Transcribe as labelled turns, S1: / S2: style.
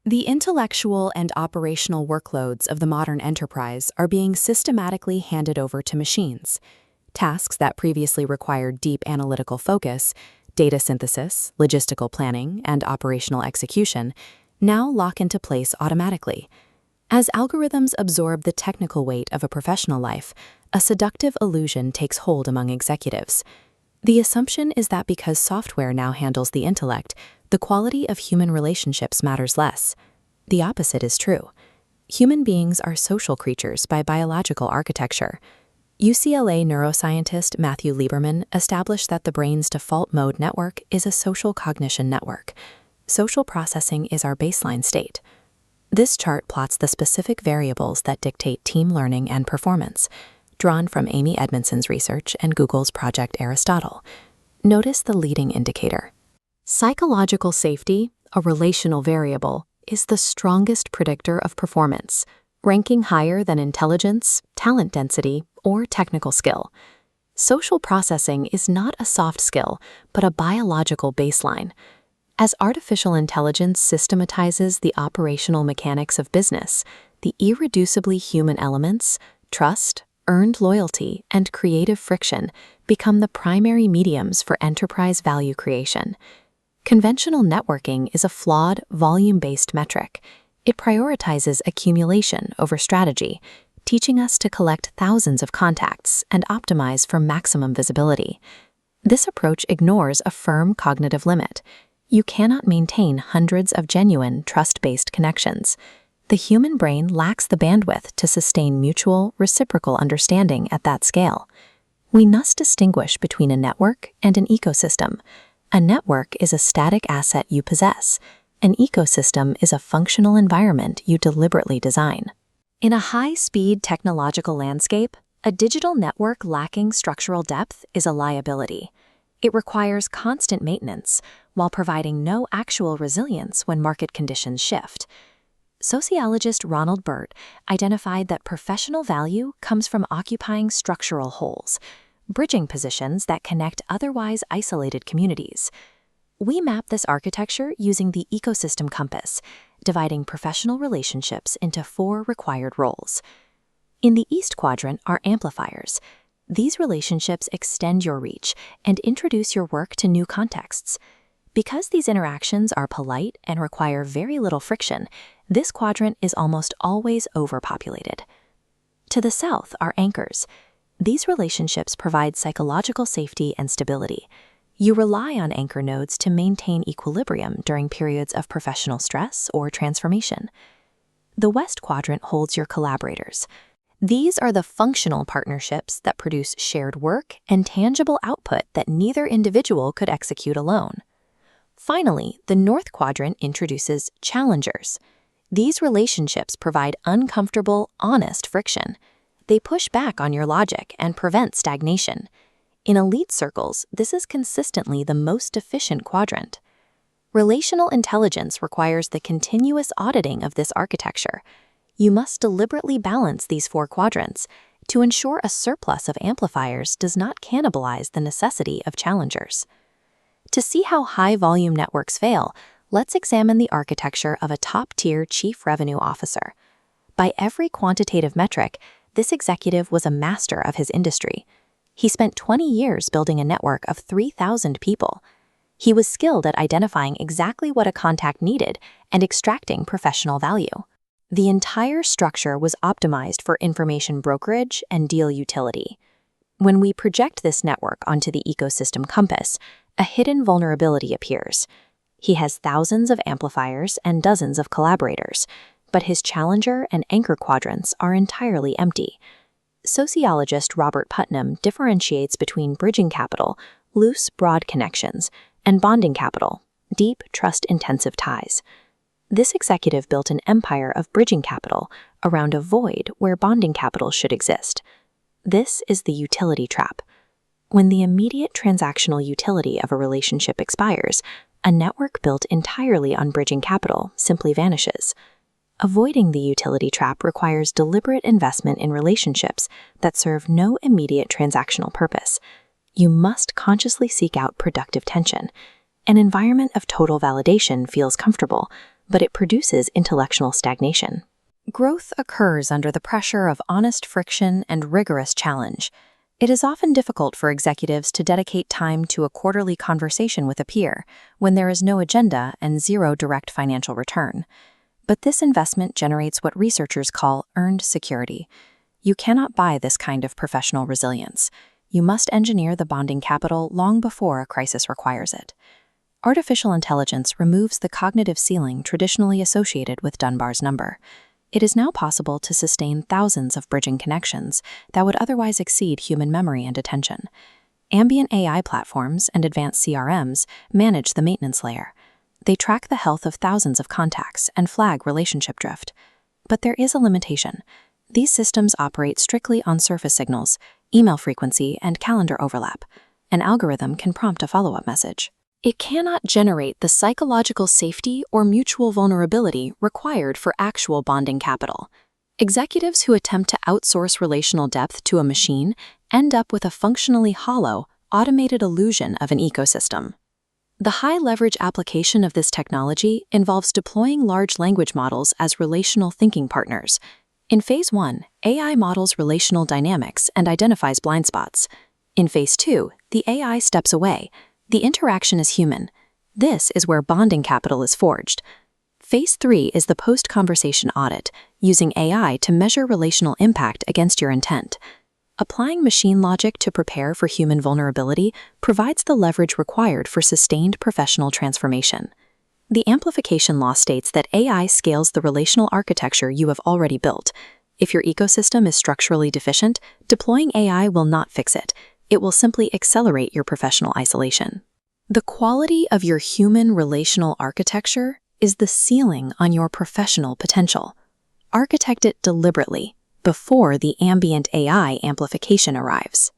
S1: The intellectual and operational workloads of the modern enterprise are being systematically handed over to machines. Tasks that previously required deep analytical focus, data synthesis, logistical planning, and operational execution, now lock into place automatically. As algorithms absorb the technical weight of a professional life, a seductive illusion takes hold among executives. The assumption is that because software now handles the intellect, the quality of human relationships matters less. The opposite is true. Human beings are social creatures by biological architecture. UCLA neuroscientist Matthew Lieberman established that the brain's default mode network is a social cognition network. Social processing is our baseline state. This chart plots the specific variables that dictate team learning and performance, drawn from Amy Edmondson's research and Google's Project Aristotle. Notice the leading indicator. Psychological safety, a relational variable, is the strongest predictor of performance, ranking higher than intelligence, talent density, or technical skill. Social processing is not a soft skill, but a biological baseline. As artificial intelligence systematizes the operational mechanics of business, the irreducibly human elements, trust, earned loyalty, and creative friction become the primary mediums for enterprise value creation. Conventional networking is a flawed, volume-based metric. It prioritizes accumulation over strategy, teaching us to collect thousands of contacts and optimize for maximum visibility. This approach ignores a firm cognitive limit. You cannot maintain hundreds of genuine, trust-based connections. The human brain lacks the bandwidth to sustain mutual, reciprocal understanding at that scale. We must distinguish between a network and an ecosystem. A network is a static asset you possess. An ecosystem is a functional environment you deliberately design. In a high-speed technological landscape, a digital network lacking structural depth is a liability. It requires constant maintenance, while providing no actual resilience when market conditions shift. Sociologist Ronald Burt identified that professional value comes from occupying structural holes, bridging positions that connect otherwise isolated communities. We map this architecture using the ecosystem compass, dividing professional relationships into 4 required roles. In the East Quadrant are amplifiers. These relationships extend your reach and introduce your work to new contexts. Because these interactions are polite and require very little friction, this quadrant is almost always overpopulated. To the south are anchors. These relationships provide psychological safety and stability. You rely on anchor nodes to maintain equilibrium during periods of professional stress or transformation. The West Quadrant holds your collaborators. These are the functional partnerships that produce shared work and tangible output that neither individual could execute alone. Finally, the North Quadrant introduces challengers. These relationships provide uncomfortable, honest friction. They push back on your logic and prevent stagnation. In elite circles, this is consistently the most efficient quadrant. Relational intelligence requires the continuous auditing of this architecture. You must deliberately balance these 4 quadrants to ensure a surplus of amplifiers does not cannibalize the necessity of challengers. To see how high-volume networks fail, let's examine the architecture of a top-tier chief revenue officer. By every quantitative metric, this executive was a master of his industry. He spent 20 years building a network of 3,000 people. He was skilled at identifying exactly what a contact needed and extracting professional value. The entire structure was optimized for information brokerage and deal utility. When we project this network onto the ecosystem compass, a hidden vulnerability appears. He has thousands of amplifiers and dozens of collaborators, but his challenger and anchor quadrants are entirely empty. Sociologist Robert Putnam differentiates between bridging capital, loose, broad connections, and bonding capital, deep, trust-intensive ties. This executive built an empire of bridging capital around a void where bonding capital should exist. This is the utility trap. When the immediate transactional utility of a relationship expires, a network built entirely on bridging capital simply vanishes. Avoiding the utility trap requires deliberate investment in relationships that serve no immediate transactional purpose. You must consciously seek out productive tension. An environment of total validation feels comfortable, but it produces intellectual stagnation. Growth occurs under the pressure of honest friction and rigorous challenge. It is often difficult for executives to dedicate time to a quarterly conversation with a peer when there is no agenda and zero direct financial return. But this investment generates what researchers call earned security. You cannot buy this kind of professional resilience. You must engineer the bonding capital long before a crisis requires it. Artificial intelligence removes the cognitive ceiling traditionally associated with Dunbar's number. It is now possible to sustain thousands of bridging connections that would otherwise exceed human memory and attention. Ambient AI platforms and advanced CRMs manage the maintenance layer. They track the health of thousands of contacts and flag relationship drift. But there is a limitation. These systems operate strictly on surface signals, email frequency, and calendar overlap. An algorithm can prompt a follow-up message. It cannot generate the psychological safety or mutual vulnerability required for actual bonding capital. Executives who attempt to outsource relational depth to a machine end up with a functionally hollow, automated illusion of an ecosystem. The high-leverage application of this technology involves deploying large language models as relational thinking partners. In Phase 1, AI models relational dynamics and identifies blind spots. In Phase 2, the AI steps away. The interaction is human. This is where bonding capital is forged. Phase 3 is the post-conversation audit, using AI to measure relational impact against your intent. Applying machine logic to prepare for human vulnerability provides the leverage required for sustained professional transformation. The amplification law states that AI scales the relational architecture you have already built. If your ecosystem is structurally deficient, deploying AI will not fix it. It will simply accelerate your professional isolation. The quality of your human relational architecture is the ceiling on your professional potential. Architect it deliberately before the ambient AI amplification arrives.